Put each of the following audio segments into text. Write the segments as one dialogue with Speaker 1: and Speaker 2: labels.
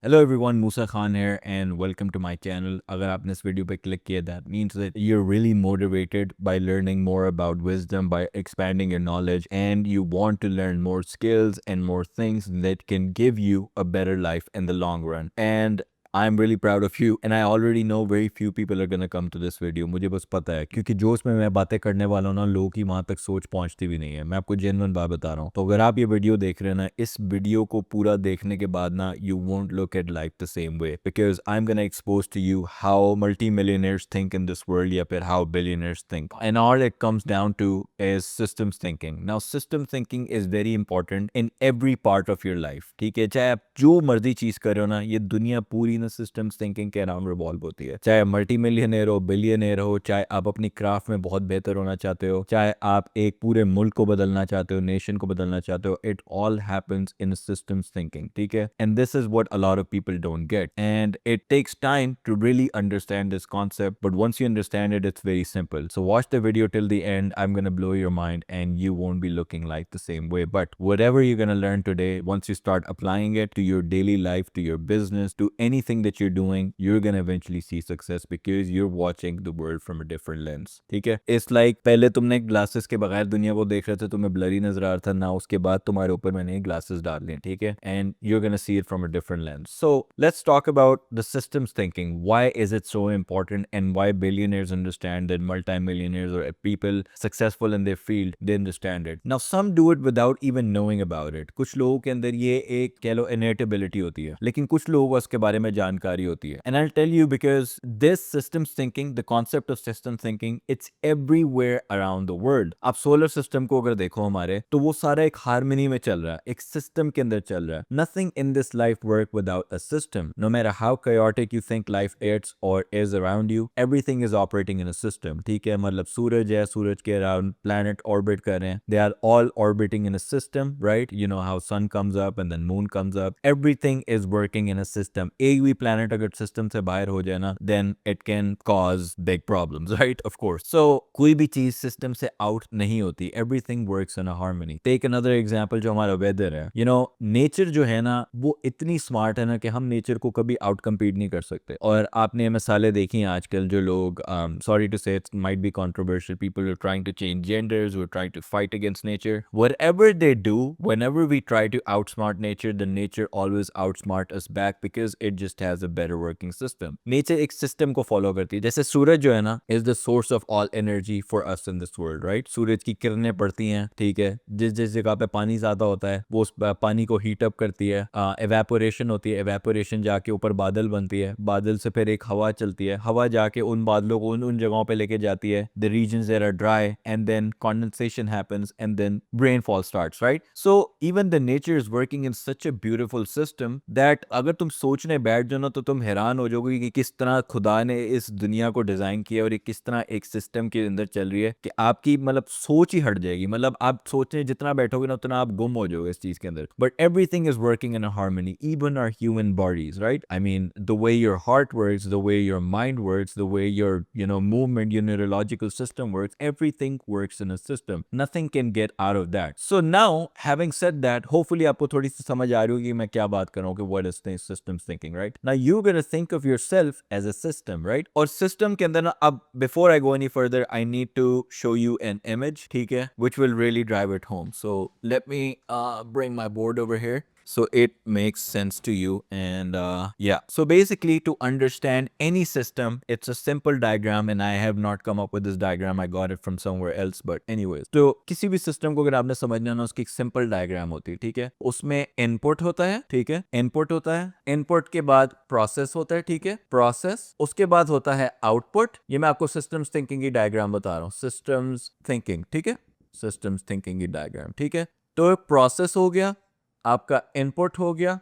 Speaker 1: Hello everyone, Musa Khan here and welcome to my channel. अगर आपने इस video पे क्लिक किया that means that you're really motivated by learning more about wisdom, by expanding your knowledge, and you want to learn more skills and more things that can give you a better life in the long run. And I'm really proud of you and I already know very few people are gonna come to this video. मुझे बस पता है क्योंकि जो उसमें मैं बातें करने वाला हूँ ना लोगों की वहाँ तक सोच पहुँचती भी नहीं है. मैं आपको जेन्युइन बात बता रहा हूँ. तो अगर आप ये वीडियो देख रहे हैं ना इस वीडियो को पूरा देखने के बाद ना you won't look at life the same way because I'm gonna expose to you how multimillionaires think in this world या फिर how billionaires think. And all it comes down to is systems thinking. Now system thinking is very important in every part of your life. ठीक है चाहे आप जो मर्जी चीज कर रहे हो ना ये दुनिया पूरी ना सिस्टम्स थिंकिंग के अराउंड रिवॉल्व होती है. चाहे मल्टी मिलियनेयर हो बिलियनेयर हो चाहे आप अपनी क्राफ्ट में बहुत बेहतर होना चाहते हो चाहे आप एक पूरे मुल्क को बदलना चाहते हो नेशन को बदलना चाहते हो it all happens in systems thinking. ठीक है and this is what a lot of people don't get and it takes time to really understand this concept, but once you understand it, it's very simple. So watch the video till the end. I'm gonna blow your mind and you won't be looking like the same way. But whatever you're gonna learn today, once you start applying it to your daily life, to your business, to anything that you're doing, you're gonna eventually see success because you're watching the world from a different lens. ठीक है It's like पहले तुमने glasses के बगैर दुनिया को देख रहे थे तुम्हें ब्लरी नजर आ रहा था ना उसके बाद तुम्हारे ऊपर मैंने ग्लासेस डाल लिए. ठीक है and you're gonna see it from a different lens. So let's talk about the systems thinking. Why is it so important and why billionaires understand that multimillionaires or people successful in their field they understand it. Now some do it without even knowing about it. कुछ लोगों के अंदर ये एक कह लो innate ability होती है लेकिन कुछ लोगों को उसके बारे में जानकारी होती है. And I'll tell you because this systems thinking, the concept of system thinking, it's everywhere around the world. आप सोलर सिस्टम को अगर देखो हमारे तो वो सारा एक हार्मनी में चल रहा है एक सिस्टम के अंदर चल रहा है. Nothing in this life work without a system. No matter how chaotic you think life is or is around you, everything is operating in a system. ठीक है मतलब सूरज है सूरज के अराउंड planet orbit कर रहे हैं. They are all orbiting in a system, right? You know how sun comes up and then moon comes up. Everything is working in a system. एक भी planet अगर system से बाहर हो जाए ना then it can cause big problems, right? Of course. So कोई भी चीज system से out नहीं होती. Everything works in a harmony. Take another example जो हमारा weather है. You know nature जो है ना वो इतनी smart है ना कि हम nature को कभी out compete नहीं कर सकते. और आपने मिसालें देखी हैं आजकल जो लोग sorry to say it might be controversial, people are trying to change genders, who are trying to fight against nature. Whatever they do, whenever we try to outsmart nature, the nature always outsmart us back because it just has a better working system. Nature एक system को follow करती है. जैसे सूरज जो है ना is the source of all energy for us in this world, right? सूरज की किरणें पड़ती हैं ठीक है जिस जिस जगह पे पानी ज्यादा होता है वो उस पानी को हीट अप करती है. एवेपोरेशन होती है एवेपोरेशन जाके ऊपर बादल बनती है बादल से फिर एक हवा चलती है हवा जाके उन बादलों को उन जगहों पे लेके जाती है. The regions that are dry and then condensation happens and then rainfall starts, right? So even the nature is working in such a beautiful system that अगर तुम सोचने बैठ जाओ ना तो तुम हैरान हो जाओगे कि किस तरह खुदा ने इस दुनिया को डिजाइन किया और ये किस तरह एक सिस्टम के अंदर चल रही है कि आपकी मतलब सोच ही हट जाएगी. मतलब आप सोचने जितना बैठोगे ना उतना आप गुम हो जाओगे इस चीज के अंदर. But everything is working in a harmony, even our human bodies, right? I mean the way your heart works, the way your mind works, the way your movement, your neurological system works, everything works in a system. Nothing can get out of that. So now having said that, hopefully आपको थोड़ी सी समझ आ रही होगी मैं क्या बात कर रहा हूँ कि what is systems thinking, right? Now you're gonna think of yourself as a system, right? और system के अंदर ना अब before I go any further, I need to show you an image, ठीक है, which will really drive it home. So let me bring my board over here so it makes sense to you. And yeah, so basically to understand any system, it's a simple diagram and I have not come up with this diagram, I got it from somewhere else, but anyways, तो किसी भी system को अगर आपने समझना ना उसकी एक सिंपल डायग्राम होती है. ठीक है उसमें इनपुट होता है ठीक है इनपुट होता है इनपुट के बाद प्रोसेस होता है ठीक है प्रोसेस उसके बाद होता है आउटपुट. ये मैं आपको सिस्टम्स थिंकिंग की डायग्राम बता रहा हूँ सिस्टम्स थिंकिंग ठीक है सिस्टम्स थिंकिंग की डायग्राम ठीक है. तो प्रोसेस हो गया आपका इनपुट हो गया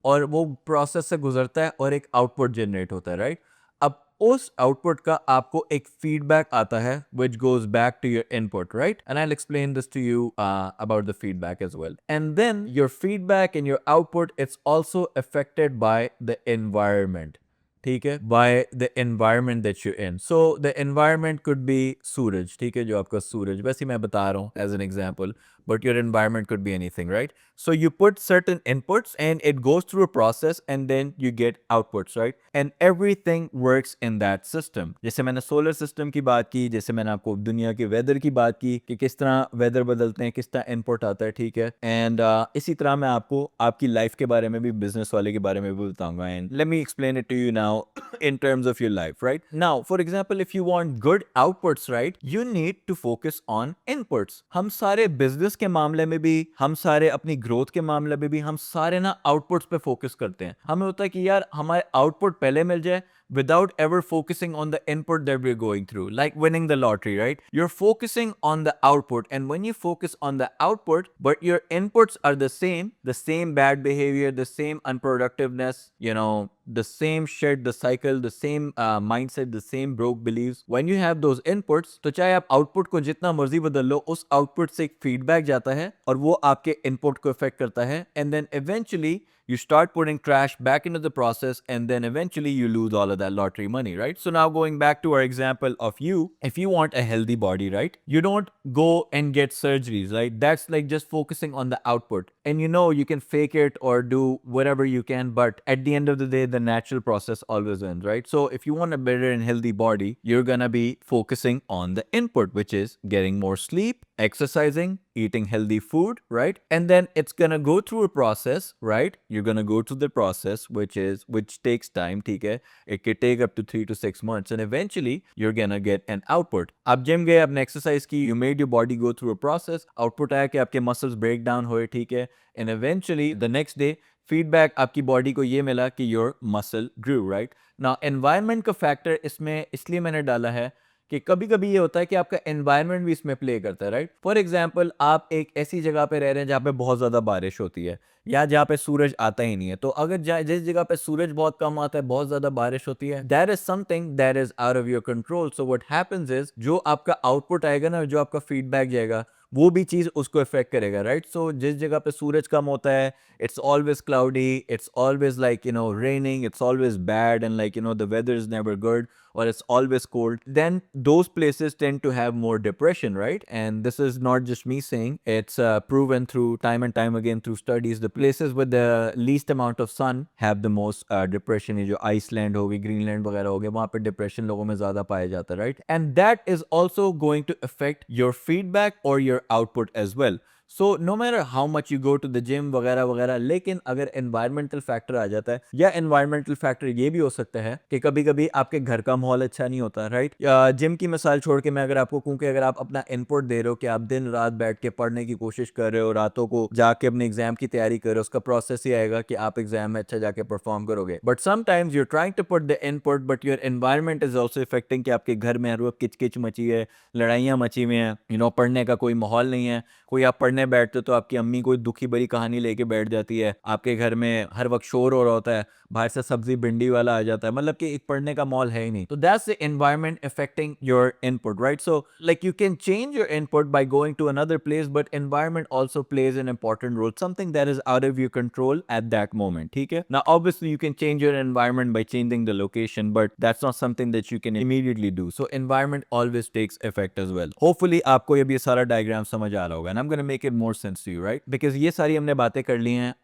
Speaker 1: और वो प्रोसेस से गुजरता है और एक आउटपुट जनरेट होता है राइट. अब उस आउटपुट का आपको एक फीडबैक आता है which goes back to your input, right? And I'll explain this to you about the feedback as well. And then your feedback and your output, it's also affected by the environment. ठीक है by the environment that you're in. So the environment could be सूरज ठीक है जो आपका सूरज वैसे ही मैं बता रहा हूँ as an example. but your environment could be anything, right? So you put certain inputs and it goes through a process and then you get outputs, right? And everything works in that system. जैसे मैंने solar system की बात की, जैसे मैंने आपको दुनिया के वेदर की बात की कि किस तरह वेदर बदलते हैं, किस तरह इनपुट आता है, ठीक है? एंड इसी तरह मैं आपको आपकी लाइफ के बारे में भी, बिजनेस वाले के बारे में भी बताऊंगा. And let me explain it to you now in terms of your life, right? Now, for example, if you want good outputs, right, you need to focus on inputs. हम सारे business के मामले में भी, हम सारे अपनी growth के मामले में भी, हम सारे ना outputs पे focus करते हैं. हमें होता है कि यार हमारे output पहले मिल जाए without ever focusing on the input that we're going through, like winning the lottery, right? You're focusing on the output, and when you focus on the output, but your inputs are the same bad behavior, the same unproductiveness, you know, the same shit, the cycle, the same mindset, the same broke beliefs. When you have those inputs, तो चाहे आप output को जितना मर्जी बदल लो, उस output से एक feedback जाता है और वो आपके input को affect करता है, and then eventually you start putting trash back into the process, and then eventually you lose all of that lottery money, right? So now going back to our example of you, if you want a healthy body, right, you don't go and get surgeries, right? That's like just focusing on the output, and you know you can fake it or do whatever you can, but at the end of the day the natural process always wins, right? So if you want a better and healthy body, you're gonna be focusing on the input, which is getting more sleep, exercising, eating healthy food, right? And then it's gonna go through a process, right? You're gonna go through the process, which takes time, ठीक है? It could take up to 3 to 6 months, and eventually you're gonna get an output. आप gym गए, आपने exercise की, you made your body go through a process, output आया कि आपके muscles break down हुए, ठीक है? And eventually the next day feedback आपकी बॉडी को ये मिला कि your muscle grew, right? Now environment का फैक्टर इसमें इसलिए मैंने डाला है कि कभी कभी ये होता है कि आपका एनवायरनमेंट भी इसमें प्ले करता है, राइट? फॉर एग्जाम्पल, आप एक ऐसी जगह पे रह रहे हैं जहाँ पे बहुत ज़्यादा बारिश होती है या जहाँ पे सूरज आता ही नहीं है, तो अगर जिस जगह पे सूरज बहुत कम आता है, बहुत ज़्यादा बारिश होती है, that is something that is out of your control. So what happens is, जो आपका आउटपुट आएगा ना, जो आपका फीडबैक जाएगा, वो भी चीज़ उसको इफेक्ट करेगा, राइट? सो जिस जगह पे सूरज कम होता है, it's always cloudy, it's always like, you know, raining, it's always bad, and like, you know, the weather is never good, or it's always cold, then those places tend to have more depression, right? And this is not just me saying, it's proven through time and time again through studies. The places with the least amount of sun have the most depression. ये जो Iceland होगी, Greenland वगैरह हो गया, वहाँ पे depression लोगों में ज़्यादा पाया जाता है, right? And that is also going to affect your feedback or your output as well. So no matter how much you go to the gym वगैरह वगैरह, लेकिन अगर एनवायरमेंटल फैक्टर आ जाता है, या एनवायरमेंटल फैक्टर ये भी हो सकता है कि कभी कभी आपके घर का माहौल अच्छा नहीं होता, राइट? जिम की मिसाल छोड़ के मैं अगर आपको कहूँ कि अगर आप अपना इनपुट दे रहे हो कि आप दिन रात बैठ के पढ़ने की कोशिश कर रहे हो, रातों को जाके अपने एग्जाम की तैयारी कर रहे हो, उसका प्रोसेस ही आएगा कि आप एग्जाम में अच्छा जाके परफॉर्म करोगे. But sometimes you are trying to put the input, but your environment is also effecting कि आपके घर में हर वक्त किचकिच मची है, लड़ाइयाँ मची हुई हैं, यू नो, पढ़ने का कोई माहौल नहीं है. कोई आप पढ़ने बैठते हो तो आपकी अम्मी कोई दुखी भरी कहानी लेके बैठ जाती है, आपके घर में हर वक्त शोर हो रहा होता है, बाहर से सब्जी भिंडी वाला आ जाता है, मतलब कि एक पढ़ने का माहौल है ही नहीं. तो that's the environment affecting your input, right? So like you can change your input by going to another place, but environment also plays an important role, something that is out of your control at that moment, ठीक है? Now obviously you can change your environment by changing the location, but that's not something that you can immediately do. So environment always takes effect as well. Hopefully आपको ये भी सारा diagram समझ आ रहा होगा, and I am gonna make it more sense to you, right? Because ये सारी हमने बातें कर ली हैं,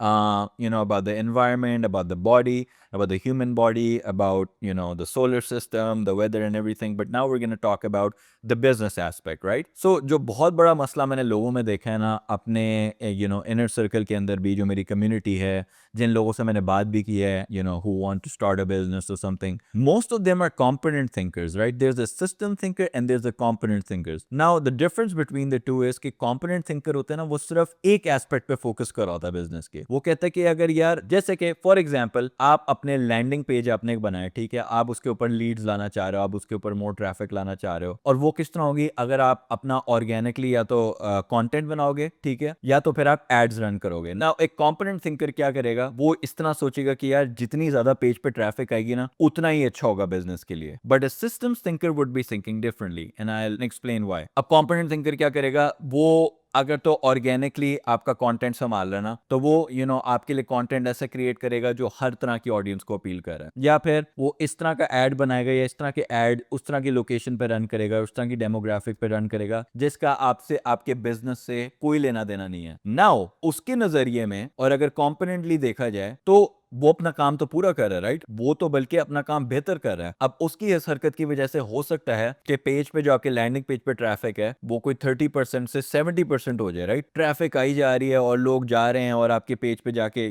Speaker 1: you know, about the environment, about the body, about the human body, about, you know, the solar system, the weather and everything. But now we're going to talk about the business aspect, right? So जो बहुत बड़ा मसला मैंने लोगों में देखा है ना, अपने you know inner circle के अंदर भी, जो मेरी community है, जिन लोगों से मैंने बात भी की है, you know, who want to start a business or something, most of them are competent thinkers, right? There's a system thinker and there's a competent thinkers. Now the difference between the two is कि competent thinker होते हैं ना, वो सिर्फ एक aspect पे focus कर रहा होता है बिजनेस के. वो कहता है कि अगर यार, जैसे कि फॉर एग्जांपल, आप अपने लैंडिंग पेज आपने एक बनाया, ठीक है, आप उसके ऊपर लीड्स लाना चाह रहे हो, आप उसके ऊपर मोर ट्रैफिक लाना चाह रहे हो, और वो किस तरह होगी? अगर आप अपना ऑर्गेनिकली या तो कंटेंट बनाओगे, ठीक है, या तो फिर आप एड्स रन करोगे ना. एक कॉम्पोनेंट थिंकर क्या करेगा? वो इस तरह सोचेगा कि यार जितनी ज्यादा पेज पे ट्रैफिक आएगी ना, उतना ही अच्छा होगा बिजनेस के लिए. But a systems thinker would be thinking differently, and I will explain why. अब कॉम्पोनेंट थिंकर क्या करेगा? वो अगर तो ऑर्गेनिकली आपका कंटेंट संभाल रहा है ना, तो वो आपके लिए कंटेंट ऐसा क्रिएट करेगा जो हर तरह की ऑडियंस को अपील कर रहा है, या फिर वो इस तरह का एड बनाएगा या इस तरह के एड उस तरह की लोकेशन पे रन करेगा, उस तरह की डेमोग्राफिक पे रन करेगा जिसका आपसे आपके बिजनेस से कोई लेना देना नहीं है। नाउ उसके नजरिए में और अगर कॉम्पोनेंटली देखा जाए तो वो अपना काम तो पूरा कर रहा है, राइट? वो तो बल्कि अपना काम बेहतर कर रहा है। अब उसकी इस हरकत की वजह से हो सकता है कि पेज पे जो आपके लैंडिंग पेज पे ट्रैफिक है वो कोई 30% से 70% हो जाए, राइट? ट्रैफिक आई जा रही है और लोग जा रहे हैं और आपके पेज पे जाके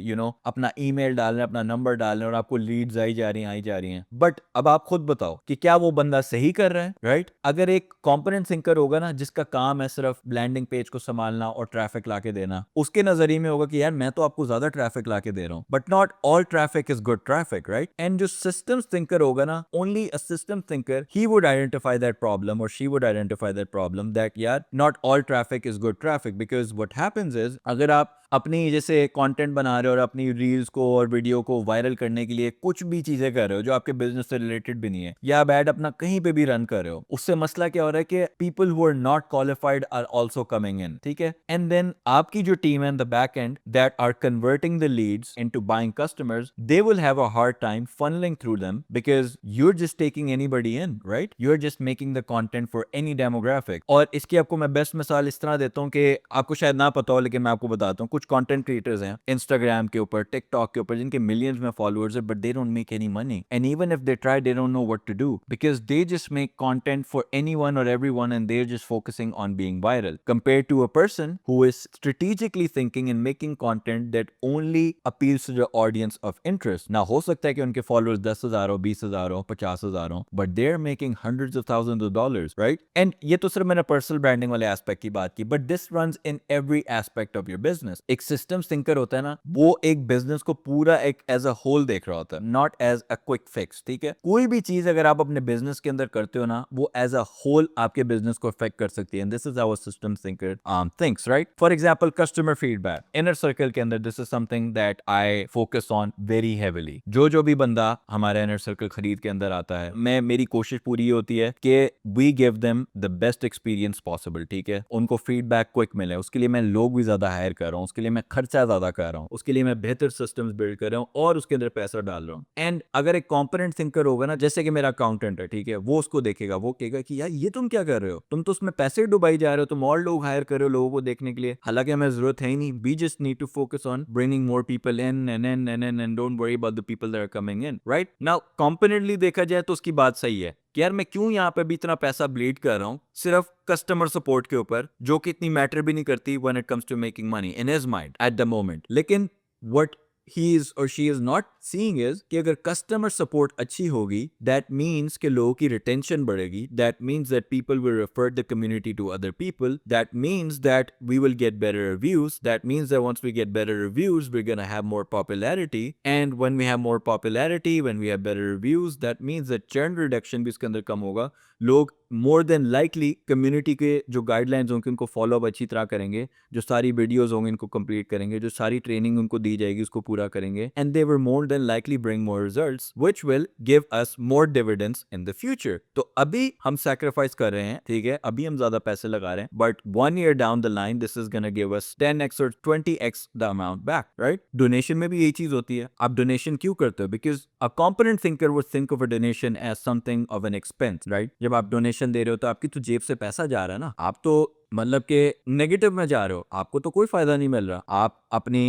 Speaker 1: अपना ईमेल डाल रहे हैं, अपना नंबर डाल रहे हैं और आपको लीड्स आई जा रही हैं। बट अब आप खुद बताओ कि क्या वो बंदा सही कर रहा है, राइट? अगर एक कंपोनेंट सिंकर होगा ना जिसका काम है सिर्फ लैंडिंग पेज को संभालना और ट्रैफिक लाके देना, उसके नजरिए में होगा कि यार मैं तो आपको ज्यादा ट्रैफिक लाके दे रहा हूं, but not all traffic is good traffic, right? And जो systems thinker होगा ना, only a system thinker, he would identify that problem or she would identify that problem that यार not all traffic is good traffic, because what happens is अगर आप अपनी जैसे content बना रहे हो और अपनी रील्स को और वीडियो को वायरल करने के लिए कुछ भी चीजें कर रहे हो जो आपके बिजनेस से रिलेटेड भी नहीं है, या आप एड अपना कहीं पे भी रन कर रहे हो, उससे मसला क्या हो रहा है कि people who are not qualified are also coming in, ठीक है? एंड देन आपकी जो टीम है in the back end that are converting the leads into buying customers, they will have a hard time funneling through them because you're just taking anybody in, right? You're just making the content for any demographic. और इसकी आपको मैं best मिसाल इस तरह देता हूँ कि आपको शायद ना पता हो लेकिन मैं आपको बताता हूँ। कुछ कंटेंट क्रिएटर्स हैं इंस्टाग्राम के ऊपर, टिकटॉक के ऊपर, जिनके मिलियंस में फॉलोअर्स है, but they don't make any money, and even if they try they don't know what to do because they just make content for anyone और everyone and they are just focusing on being viral compared to a person who is strategically thinking and making content that only appeals to the audience of interest. ना हो सकता है कि उनके followers 10,000 हो, 20,000 हो, 50,000 हो, but they are making hundreds of thousands of dollars, right? And ये तो सिर्फ मैंने पर्सनल ब्रांडिंग वाले एस्पेक्ट की बात की, but this runs in every aspect of your business. एक सिस्टम थिंकर होता है ना, वो एक बिजनेस को पूरा एक एज अ होल देख रहा होता है, not as a quick fix, ठीक है? कोई भी चीज अगर आप अपने बिजनेस के अंदर करते हो ना, वो एज अ होल आपके बिजनेस को अफेक्ट कर सकती है, and this is how a system thinker thinks, right? For example customer feedback inner circle के अंदर, this is something that I focus on very heavily. जो भी बंदा हमारे इनर सर्कल खरीद के अंदर आता है, मेरी कोशिश पूरी होती है कि we give them the best experience possible, ठीक है? उनको फीडबैक क्विक मिले, उसके लिए मैं लोग भी ज्यादा हायर कर रहा हूँ, उसके लिए मैं खर्चा ज्यादा कर रहा हूँ, उसके लिए मैं बेहतर सिस्टम्स बिल्ड कर रहा हूँ और उसके अंदर पैसा डाल रहा हूँ। एंड अगर एक कॉम्पोनेंट थिंकर होगा ना, जैसे कि मेरा अकाउंटेंट है, ठीक है, वो उसको देखेगा, वो कहेगा कि यार ये तुम क्या कर रहे हो, तुम तो उसमें पैसे डुबाई जा रहे हो, तुम और लोग हायर कर रहे हो लोगों को देखने के लिए, हालांकि हमें जरूरत है ही नहीं। We just need to focus on bringing more people in and don't worry about the people that are coming in, right? Now componently देखा जाए तो उसकी बात सही है कि यार मैं क्यों यहाँ पे भी इतना पैसा ब्लीड कर रहा हूँ सिर्फ कस्टमर सपोर्ट के ऊपर, जो कि इतनी मैटर भी नहीं करती when it comes to making money in his mind at the moment. लेकिन what he is or she is not seeing is कि अगर कस्टमर सपोर्ट अच्छी होगी, दैट मीन्स कि लोगों की रिटेंशन बढ़ेगी, that means that people will refer the community to other people, that means that we will get better reviews, that means that once we get better reviews we're gonna have more popularity, and when we have more popularity, when we have better reviews, that means that churn reduction भी इसके अंदर कम होगा। लोग more than likely community के जो guidelines होंगे उनको follow up अच्छी तरह करेंगे, जो सारी वीडियोस होंगे इनको कंप्लीट करेंगे, जो सारी ट्रेनिंग उनको दी जाएगी उसको पूरा करेंगे, and they will more than likely bring more results which will give us more dividends in the future. तो अभी हम सैक्रिफाइस कर रहे हैं, ठीक है, अभी हम ज्यादा पैसे लगा रहे हैं, but 1 year down the line this is gonna give us 10x और 20x the amount back, right? Donation में भी यही चीज होती है। आप डोनेशन क्यों करते हो? Because a competent thinker would think of a donation as something of an expense, right? जब आप डोनेशन दे रहे हो तो आपकी तो जेब से पैसा जा रहा है ना, आप तो मतलब के नेगेटिव में जा रहे हो, आपको तो कोई फायदा नहीं मिल रहा। आप अपनी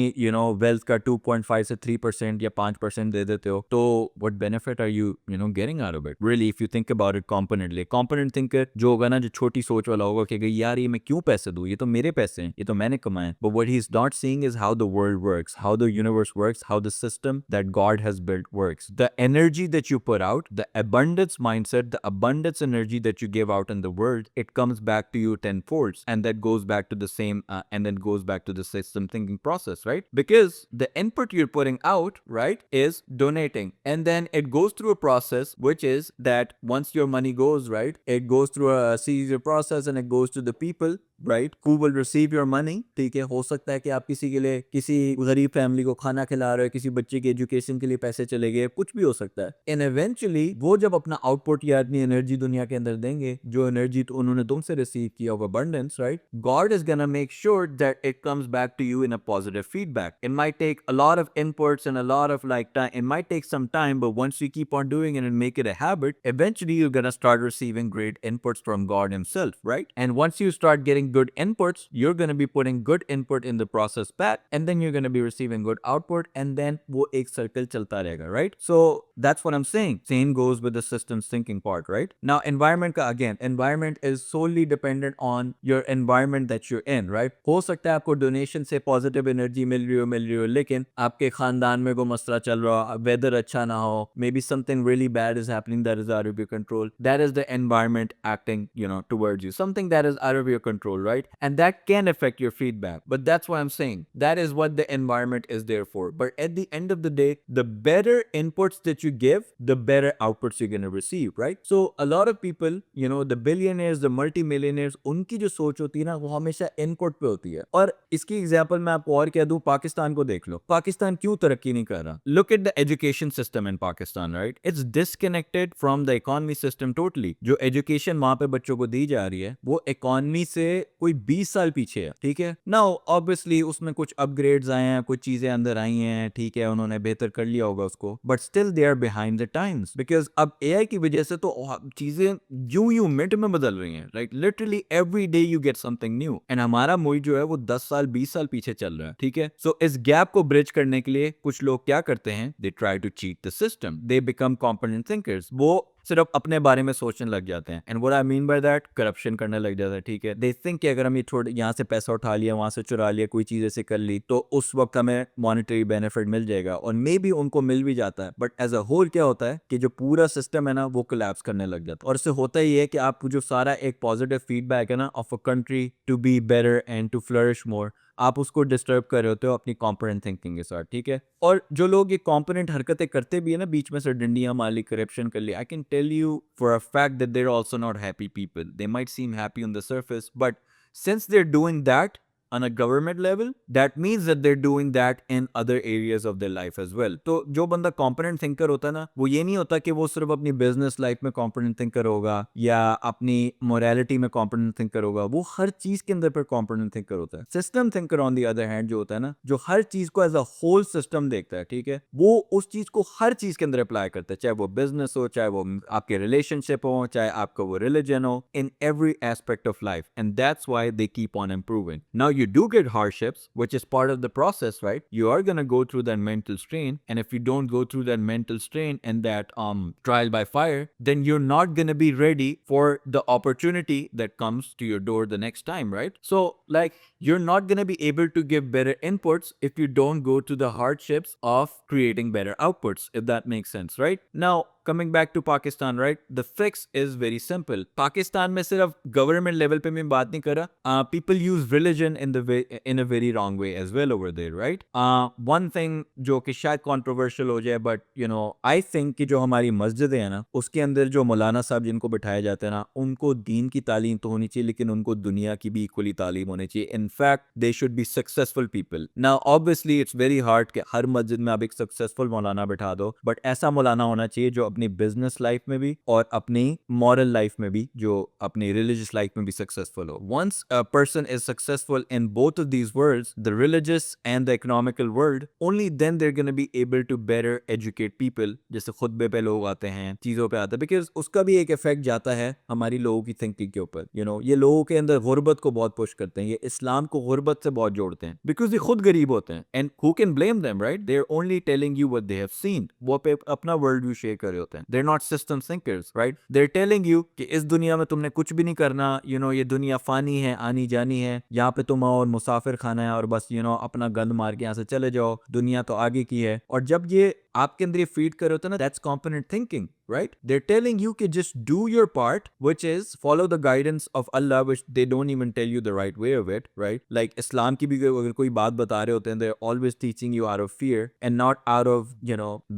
Speaker 1: वेल्थ का 2.5 से 3% या 5% दे देते हो, तो what benefit are you getting out of it really if you think about it componently? Component thinker जो होगा ना, जो छोटी सोच वाला होगा कि यार ये मैं क्यों पैसे दूं, ये तो मेरे पैसे हैं, ये तो मैंने कमाए। But what he is not seeing is how the world works, how the universe works, how the system that God has built works. The energy that you put out, the abundance mindset, the abundance energy that you give out in the world, it comes back to you tenfold, and that goes back to the same and then goes back to the system thinking process, right? Because the input you're putting out, right, is donating, and then it goes through a process which is that once your money goes, right, it goes through a series of process and it goes to the people
Speaker 2: right, who will receive your money, ठीक है, हो सकता है कि आप किसी के लिए, किसी गरीब फैमिली को खाना खिला रहे हो, किसी बच्चे की एजुकेशन के लिए पैसे चले गए, कुछ भी हो सकता है। एंड इवेंचुअली वो जब अपना आउटपुट या अपनी एनर्जी दुनिया के अंदर देंगे, जो एनर्जी तो उन्होंने तुमसे रिसीव किया of abundance, right, God is gonna make sure that it comes back to you in a positive feedback. It might take a lot of inputs and a lot of like time. It might take some time, but once you keep on doing it and make it a habit, eventually you're gonna start receiving great inputs from God Himself, right? And once you start getting good inputs, you're gonna be putting good input in the process back, and then you're gonna be receiving good output, and then वो एक circle चलता रहेगा, right? So that's what I'm saying. Same goes with the systems thinking part, right? Now environment का again, environment is solely dependent on your environment that you're in, right? हो सकता है आपको donation से पॉजिटिव एनर्जी मिल रही हो, लेकिन आपके खानदान में कोई मसला चल रहा हो, वेदर अच्छा ना हो, maybe something really bad is happening that is out of your control. That is the environment acting, towards you, something that is out of your control, right? And that can affect your feedback, but that's what I am saying, that is what the environment is there for. But at the end of the day, the better inputs that you give, the better outputs you're going to receive, right? So a lot of people, the billionaires, the multimillionaires, उनकी जो सोच होती है ना, वो हमेशा input पे होती है. और इसकी एग्जांपल मैं आपको और क्या दूं, पाकिस्तान को देख लो. पाकिस्तान क्यों तरक्की नहीं कर रहा? Look at the education system in Pakistan, right? It's disconnected from the economy system totally. जो एजुकेशन वहां पे बच्चों को दी जा रही है, वो इकोनॉमी से कोई 20 साल पीछे है, ठीक है. नाउ ऑब्वियसली उसमें कुछ अपग्रेड्स आए हैं, कुछ चीजें अंदर आई हैं, ठीक है, उन्होंने बेहतर कर लिया होगा उसको, but still they are behind the times, because अब एआई की वजह से तो चीजें यूं मिनट में बदल रही हैं, right? Literally every day you get something new, and हमारा मुल्क जो है वो 10 साल 20 साल पीछे चल रहा है, ठीक है. सो इस गैप को ब्रिज करने के लिए कुछ लोग क्या करते हैं, they try to cheat the system, they become competent thinkers. वो सिर्फ अपने बारे में सोचने लग जाते हैं, and what I mean by that, corruption करने लग जाता है, ठीक है. दे थिंक कि अगर हम ये थोड़ा यहाँ से पैसा उठा लिया, वहां से चुरा लिया, कोई चीज ऐसे कर ली, तो उस वक्त हमें मॉनेटरी बेनिफिट मिल जाएगा, और मे बी उनको मिल भी जाता है, बट एज अ होल क्या होता है कि जो पूरा सिस्टम है ना, वो कोलैप्स करने लग जाता है. और इससे होता ही है कि आप जो सारा एक पॉजिटिव फीडबैक है ना of a country to be better and to flourish more, आप उसको डिस्टर्ब कर रहे होते हो अपनी कॉम्पोनेंट थिंकिंग के साथ, ठीक है. और जो लोग ये कॉम्पोनेंट हरकतें करते भी है ना, बीच में से डंडियां मार ली, करप्शन कर ली, I can tell you for a fact that they're also not happy people. They might seem happy on the surface, but since they're doing that on a government level, that means that they're doing that in other areas of their life as well. तो जो बंदा competent thinker होता है ना, वो ये नहीं होता कि वो सिर्फ अपनी business life में competent thinker होगा या अपनी morality में competent thinker होगा, वो हर चीज के अंदर पर competent thinker होता है. System thinker on the other hand जो होता है ना, जो हर चीज को as a whole system देखता है, ठीक है, वो उस चीज को हर चीज के अंदर अप्लाई करता है, चाहे वो business हो, चाहे वो आपके relationship हो, चाहे आपका वो religion हो, in every aspect of life, and that's why they keep on improving. Now you do get hardships, which is part of the process, right? You are going to go through that mental strain, and if you don't go through that mental strain and that trial by fire, then you're not going to be ready for the opportunity that comes to your door the next time, right? So like, you're not going to be able to give better inputs if you don't go through the hardships of creating better outputs, if that makes sense, right? Now coming back to Pakistan, right? The fix is very simple. Pakistan में सिर्फ government level पे मैं बात नहीं कर रहा. People use religion in a very wrong way as well over there, right? One thing जो कि शायद controversial हो जाए, but I think कि जो हमारी मस्जिदें हैं ना, उसके अंदर जो मौलाना साहब जिनको बिठाए जाते हैं ना, उनको दीन की तालीम तो होनी चाहिए, लेकिन उनको दुनिया की भी इक्वली तालीम होनी चाहिए. In fact, they should be successful people. Now, obviously, it's very hard कि हर मस्जिद में आप एक successful मौलाना बिठा दो, but ऐसा मौलाना होना चाहिए जो अपनी बिजनेस लाइफ में भी और अपनी मॉरल लाइफ में भी, जो अपनी रिलीजियस लाइफ में भी सक्सेसफुल हो. Once a person is successful in both of these worlds, the religious and the economical world, only then they're gonna be able to better educate people. जैसे खुतबे पे लोग आते हैं, चीजों पे आते हैं, बिकॉज उसका भी एक इफेक्ट जाता है हमारी लोगों की थिंकिंग के ऊपर. ये लोगों के अंदर गुर्बत को बहुत पुश करते हैं, ये इस्लाम को गुर्बत से बहुत जोड़ते हैं, बिकॉज ये खुद गरीब होते हैं. And who can blame them, right? They are only telling you what they have seen. वो पे अपना वर्ल्ड व्यू शेयर कर रहे होते हैं. They're not system thinkers, right? They're telling you कि इस दुनिया में तुमने कुछ भी नहीं करना, ये दुनिया फानी है, आनी जानी है, यहाँ पे तुम आओ और मुसाफिर खाना है, और बस अपना गंद मार के यहाँ से चले जाओ, दुनिया तो आगे की है. और जब ये आपके अंदर ये फीड कर रहे होते हैं ना, that's competent thinking, right? They're telling you कि just do your part, which is follow the guidance of Allah, which they don't even tell you the right way of it, right? Like Islam की भी अगर कोई बात बता रहे होते हैं, they're always teaching you out of fear and not out of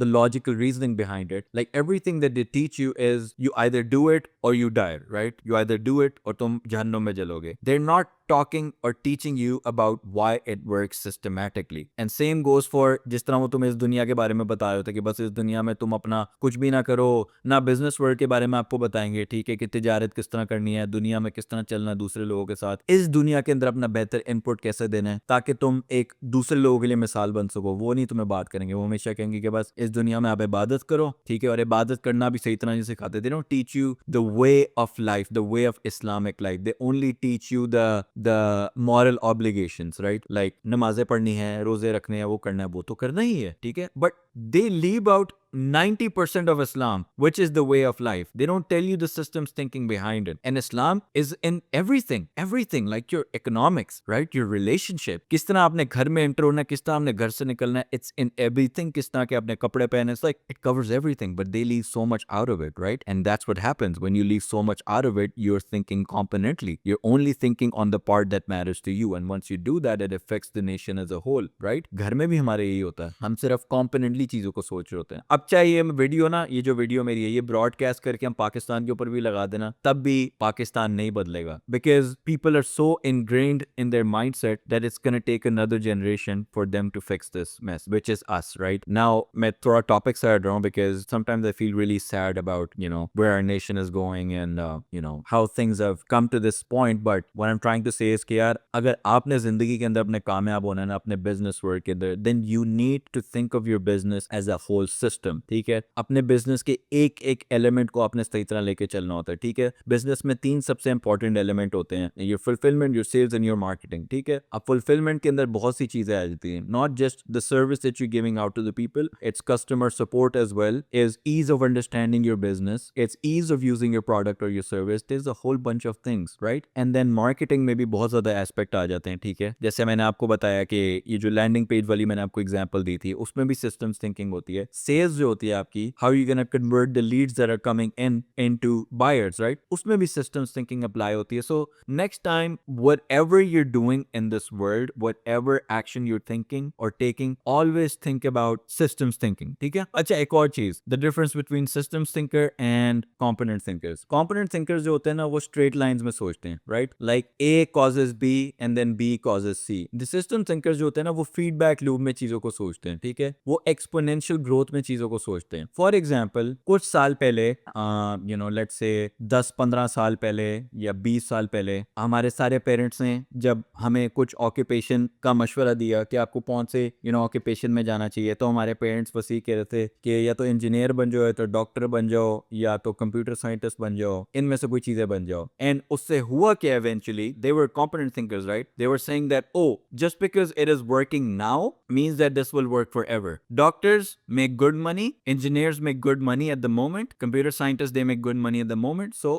Speaker 2: the logical reasoning behind it. Like everything that they teach you is you either do it or you die, right? You either do it or तुम जहन्नुम में जलोगे. They're not talking or teaching you about why it works systematically. And same goes for जिस तरह वो तुम्हें इस दुनिया के बारे में बता रहे होते कि बस इस दुनिया में तुम अपना कुछ भी ना करो, ना बिजनेस वर्ल्ड के बारे में आपको बताएंगे, ठीक है, कि तिजारत किस तरह करनी है, दुनिया में किस तरह चलना है दूसरे लोगों के साथ, इस दुनिया के अंदर अपना बेहतर इनपुट कैसे देना है ताकि तुम एक दूसरे लोगों के लिए मिसाल बन सको। वो नहीं तुम्हें बात करेंगे, वो हमेशा कहेंगे कि बस इस दुनिया में आप इबादत करो, ठीक है, और इबादत करना भी सही तरह से सिखाते। They don't teach you the way of life, the way of Islamic life, they only teach you the moral obligations, right, like नमाजें पढ़नी है, रोजे रखने हैं, वो करना है, वो तो करना ही है, ठीक है, but they leave out 90% of Islam, which is the way of life. They don't tell you the systems thinking behind it. And Islam is in everything, like your economics, right? Your relationship. किस तरह आपने घर में enter होना है, किस तरह आपने घर से निकलना है, it's in everything. किस तरह के आपने कपड़े पहने, it's like, it covers everything, but they leave so much out of it, right? And that's what happens when you leave so much out of it, you're thinking componentally. You're only thinking on the part that matters to you. And once you do that, it affects the nation as a whole, right? घर में भी हमारे यही होता है, हम सिर्फ componently चीजों को सोच रहे होते हैं। अब चाहे ये वीडियो ना, ये जो वीडियो मेरी है, ये ब्रॉडकास्ट करके हम पाकिस्तान के ऊपर भी लगा देना, तब भी पाकिस्तान नहीं बदलेगा, because people are so ingrained in their mindset that it's gonna take another generation for them to fix this mess, which is us, right? Now मैं थोड़ा टॉपिक से हट रहा हूँ because sometimes I feel really sad about where our nation is going and how things have come to this point, but what I am trying to say is कि यार, अगर आपने जिंदगी के अंदर अपने कामयाब होना है ना, अपने बिजनेस वर्क के अंदर, then you need to think of your business as a whole system, ठीक है? अपने बिजनेस के एक एक एलिमेंट को आपने सही तरह लेके चलना होता है, ठीक है? बिजनेस में 3 सबसे इंपॉर्टेंट एलिमेंट होते हैं, your fulfilment, your sales and your marketing, ठीक है? अब फुलफिलमेंट के अंदर बहुत सी चीजें आ जाती हैं, not just the service that you giving out to the people, it's customer support as well, is ease of understanding your business, it's ease of using your product और your service, there is a whole bunch of things, right? And then marketing में भी बहुत ज्यादा aspect आ जाते हैं, ठीक है? जैसे मैंने आपको बताया कि ये जो लैंडिंग पेज वाली मैंने आपको एग्जांपल दी थी, उसमें भी सिस्टम्स थिंकिंग होती है। सेल्स जो होती है आपकी, how you gonna convert the leads that are coming in into buyers, right? उसमें भी सिस्टम्स थिंकिंग अप्लाई होती है। So next time whatever you are doing in this world, whatever action you are thinking और taking, always think about systems thinking, ठीक है? अच्छा, एक और चीज, the difference between systems thinker and component thinkers. Component thinkers जो होते हैं ना, वो स्ट्रेट लाइंस में सोचते हैं, right? Like A causes B and then B causes C. The system thinkers जो होते हैं ना, वो फीडबैक लूप में चीजों को सोचते हैं, ठीक है? वो एक्सपोनेंशियल ग्रोथ में चीजों को सोचते हैं। फॉर एग्जाम्पल, कुछ साल पहले, लेट्स से 10-15 साल पहले या 20 साल पहले, हमारे सारे पेरेंट्स ने जब हमें कुछ ऑक्यूपेशन का मशवरा दिया कि आपको कौन से ऑक्यूपेशन में जाना चाहिए, तो हमारे पेरेंट्स बस ये कह रहे थे कि या तो इंजीनियर बन जाओ, या तो डॉक्टर बन जाओ, या तो कंप्यूटर साइंटिस्ट बन जाओ, इनमें से कोई चीजें बन जाओ। एंड उससे हुआ कि eventually they were competent thinkers, right? They were saying that, oh, just because it is working now means that this will work forever. Doctors make good money, engineers make good money at the moment, computer scientists they make good money at the moment, so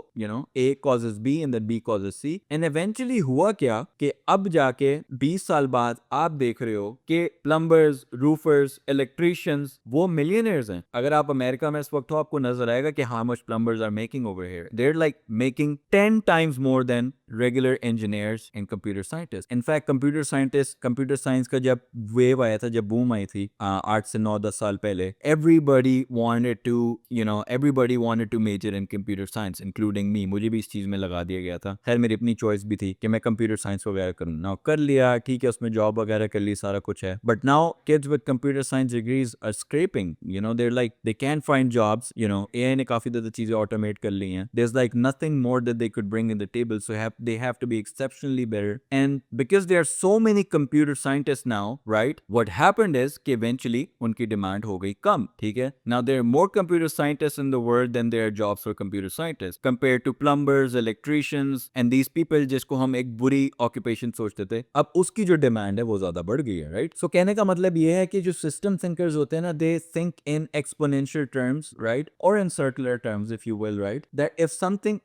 Speaker 2: A causes B and then B causes C. And eventually हुआ क्या कि अब जाके 20 साल बाद आप देख रहे हो कि plumbers, roofers, electricians वो millionaires हैं। अगर आप अमेरिका में इस वक्त हो, आपको नजर आएगा कि how much plumbers are making over here. They're like making 10 times more than regular engineers and computer scientists. In fact, computer science का जब wave आया था, जब boom आई थी 8 से 9-10 साल पहले, everybody wanted to major in computer science, including me. मुझे भी इस चीज में लगा दिया गया था। खैर, मेरी अपनी चॉइस भी थी कि मैं कंप्यूटर साइंस वगैरह करूँ ना, कर लिया, ठीक है, उसमें जॉब वगैरह कर ली, सारा कुछ है। But now kids with computer science degrees are scraping, they're like, they can't find jobs, AI ने काफी ज्यादा चीजें ऑटोमेट कर ली हैं। There's like nothing more that they could bring in the table, so they have to be exceptionally better. And because there are so many computer scientists now, right, what happened is कि eventually उनकी demand हो गई कम, ठीक है? Now there are more computer scientists in the world than there are jobs for computer scientists compared to plumbers, electricians and these people जिसको हम एक बुरी ऑक्यूपेशन सोचते थे, अब उसकी जो डिमांड है वो ज्यादा बढ़ गई है, राइट? सो कहने का मतलब ये है कि जो सिस्टम थिंकर्स होते हैं ना, they think in exponential terms, right, और in circular terms, if you will, right, that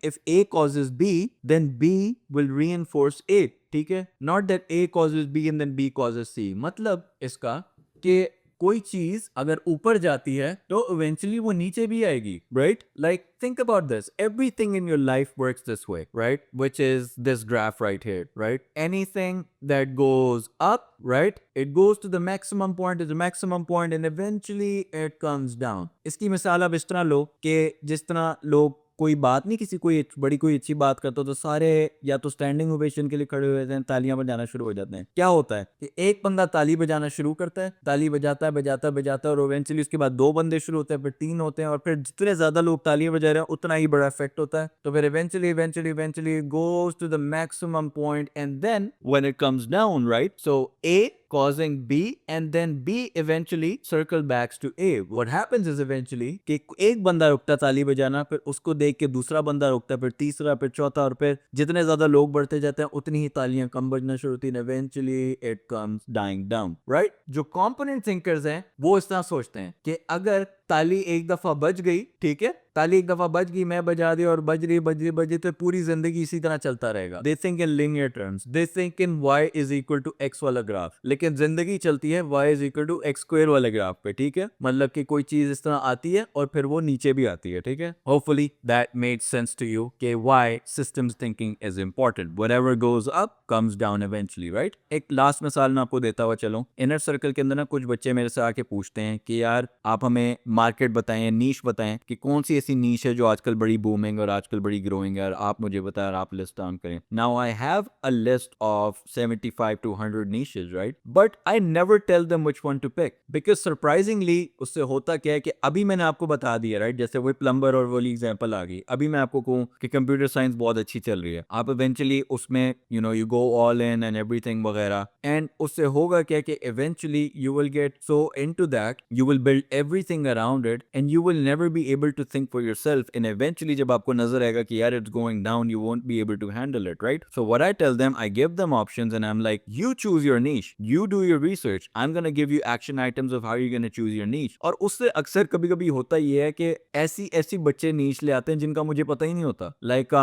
Speaker 2: if A causes B, then B will reinforce A, ठीक है? Not that A causes B and then B causes C. मतलब इसका कि कोई चीज अगर ऊपर जाती है तो इवेंचुअली वो नीचे भी आएगी, right? Like think about this, everything in your life works this way, right? Which is this graph right here, right? Anything that goes up, right, it goes to the maximum point and eventually it comes down. इसकी मिसाल आप इस तरह लो कि जिस तरह लोग कोई बात नहीं, किसी कोई बड़ी कोई अच्छी बात करता हो तो सारे या तो स्टैंडिंग ओवेशन के लिए खड़े हो जाते हैं, तालियां बजाना शुरू हो जाते हैं। क्या होता है कि एक बंदा ताली बजाना शुरू करता है, ताली बजाता है बजाता बजाता, और इवेंचुअली उसके बाद 2 बंदे शुरू होते हैं, फिर 3 होते हैं, और फिर जितने ज्यादा लोग तालियां बजा रहे हैं उतना ही बड़ा इफेक्ट होता है। तो फिर eventually goes to the maximum point, and then when it comes down, right? So A causing B, and then B eventually circle backs to A. What happens is eventually कि एक बंदा रुकता ताली बजाना, फिर उसको देख के दूसरा बंदा रुकता है, फिर तीसरा, फिर चौथा, और फिर जितने ज्यादा लोग बढ़ते जाते हैं उतनी ही तालियां कम बजना शुरू होती हैं। Eventually it comes dying down, right? जो component thinkers हैं वो इस तरह सोचते हैं कि अगर ताली एक दफा बज गई, ठीक है, ताली एक दफा बज गई, मैं बजा दी, और बज रही तो पूरी जिंदगी इसी तरह चलता रहेगा। They think in linear terms, they think in y is equal to x वाला ग्राफ, लेकिन जिंदगी चलती है y is equal to x square वाले ग्राफ पे, ठीक है। मतलब कि कोई चीज इस तरह आती है और फिर वो नीचे भी आती है, ठीक है। Hopefully that made sense to you कि why systems thinking is important. Whatever goes up comes down eventually, right? एक लास्ट मिसाल मैं आपको देता हुआ चलूं। इनर सर्कल के अंदर ना कुछ बच्चे मेरे से आके पूछते हैं कि यार आप हमें मार्केट बताएं, नीश बताएं कि कौन सी ऐसी नीश है जो आजकल बड़ी बूमिंग और आजकल बड़ी ग्रोइंग है, और आप मुझे बताएं और आप लिस्ट डाउन करें। Now I have a list of 75 to 100 niches, right? But I never tell them which one to pick because surprisingly उससे होता क्या है कि अभी मैंने आपको बता दिया, राइट? जैसे वही प्लम्बर और वाली एग्जांपल आ गई। अभी मैं आपको कहूँ कि कंप्यूटर साइंस बहुत अच्छी चल रही है, आप इवेंचुअली उसमें you go all in and everything वगैरह, एंड उससे होगा क्या कि eventually you will get so into that, you will build everything around it, and you will never be able to think for yourself, and eventually जब आपको नजर आएगा कि यार it's going down, you won't be able to handle it, right? So what I tell them, I give them options and I am like, you choose your niche, you do your research, I'm going to give you action items of how you're going to choose your niche। और उससे अक्सर कभी कभी होता ये है कि ऐसी बच्चे नीच ले आते हैं जिनका मुझे पता ही नहीं होता। लाइक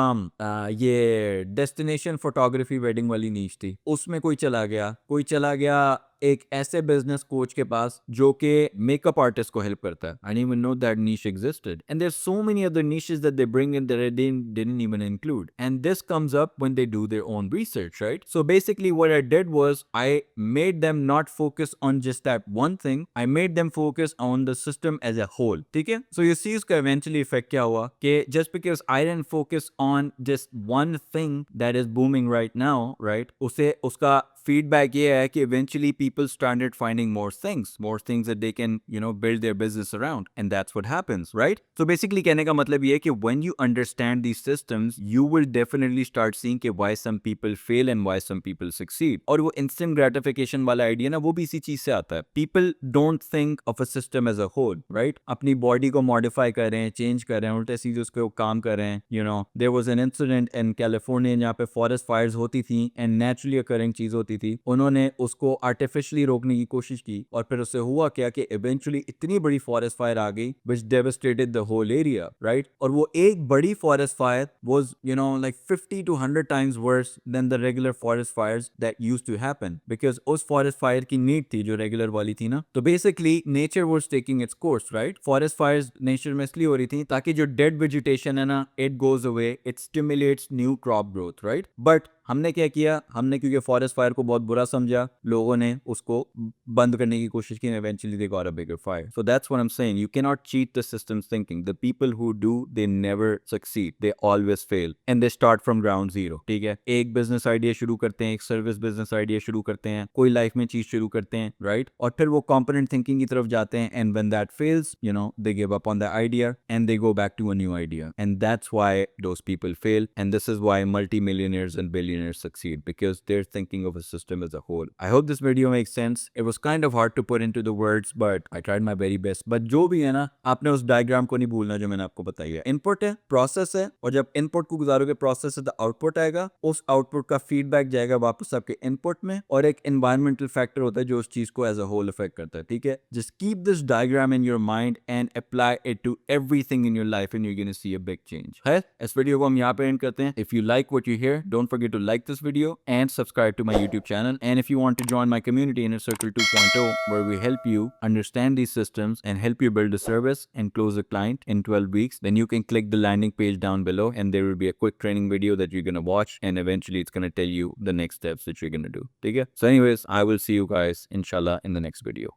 Speaker 2: ये डेस्टिनेशन फोटोग्राफी वेडिंग वाली नीच थी, उसमें कोई चला गया एक ऐसे बिजनेस कोच के पास जो कि मेकअप आर्टिस्ट को हेल्प करता है। I didn't even know that niche existed, and there's so many other niches that they bring in that I didn't even include, and this comes up when they do their own research, right? So basically what I did was I made them not focus on just that one thing, I made them focus on the system as a whole, ठीक है? So you see उसका eventually effect क्या हुआ कि just because I didn't focus on just one thing that is booming right now, right? उसका feedback ये है कि eventually people started finding more things that they can build their business around, and that's what happens, right? So basically कहने का मतलब ये है कि when you understand these systems, you will definitely start seeing कि why some people fail and why some people succeed। और वो instant gratification वाला idea ना, वो भी इसी चीज से आता है। People don't think of a system as a whole, right? अपनी body को modify कर रहे हैं, change कर रहे हैं, उल्टे सीधे उसको काम कर रहे हैं। There was an incident in California जहाँ पे forest fires होती थी and naturally occurring चीज होती थी, उन्होंने उसको आर्टिफिशियली रोकने की कोशिश की, और फिर उससे हुआ क्या कि इवेंचुअली इतनी बड़ी फॉरेस्ट फायर आ गई which devastated the whole area, right? और वो एक बड़ी forest fire was like 50 to 100 times worse than the regular forest fires that used to happen because उस फॉरेस्ट फायर की नीड थी जो रेगुलर वाली थी ना। तो basically nature was taking its course, right? Forest fires nature में इसलिए हो रही थी ताकि जो डेड वेजिटेशन है ना, it goes away, it stimulates new crop growth, right? But हमने क्या किया, हमने क्योंकि फॉरेस्ट फायर को बहुत बुरा समझा, लोगों ने उसको बंद करने की कोशिश की, eventually they got a bigger fire। So that's what I'm saying, you cannot cheat the system's thinking। The people who do, they never succeed, they always fail, and they start from ground zero, ठीक है? एक business idea शुरू करते हैं, एक service business idea शुरू करते हैं, कोई लाइफ में चीज शुरू करते हैं, राइट? और फिर वो कॉम्पोनेंट थिंकिंग की तरफ जाते हैं, and when that fails, they give up on the idea and they go back to a new idea, and that's why those people fail, and this is why multi-millionaires and billionaires succeed, because they're thinking of a system as a whole। I hope this video makes sense। It was kind of hard to put into the words, but I tried my very best। but जो भी है ना, आपने उस diagram को नहीं भूलना जो मैंने आपको बताई है। इनपुट है, प्रोसेस है, और जब इनपुट को गुजारोगे प्रोसेस से, तो आउटपुट आएगा, उस आउटपुट का फीडबैक जाएगा वापस आपके इनपुट में, और एक एनवायरमेंटल फैक्टर होता है जो उस चीज को एज अ होल इफेक्ट करता है, ठीक है? Just keep this diagram in your mind and apply it to everything in your life and you are gonna see a big change. है, इस वीडियो को हम यहाँ पे एंड करते हैं। If you like what you hear, don't forget to like this video and subscribe to my YouTube channel, and if you want to join my community Inner Circle 2.0, where we help you understand these systems and help you build a service and close a client in 12 weeks, then you can click the landing page down below, and there will be a quick training video that you're going to watch, and eventually it's going to tell you the next steps that you're going to do, okay? So anyways, I will see you guys inshallah in the next video.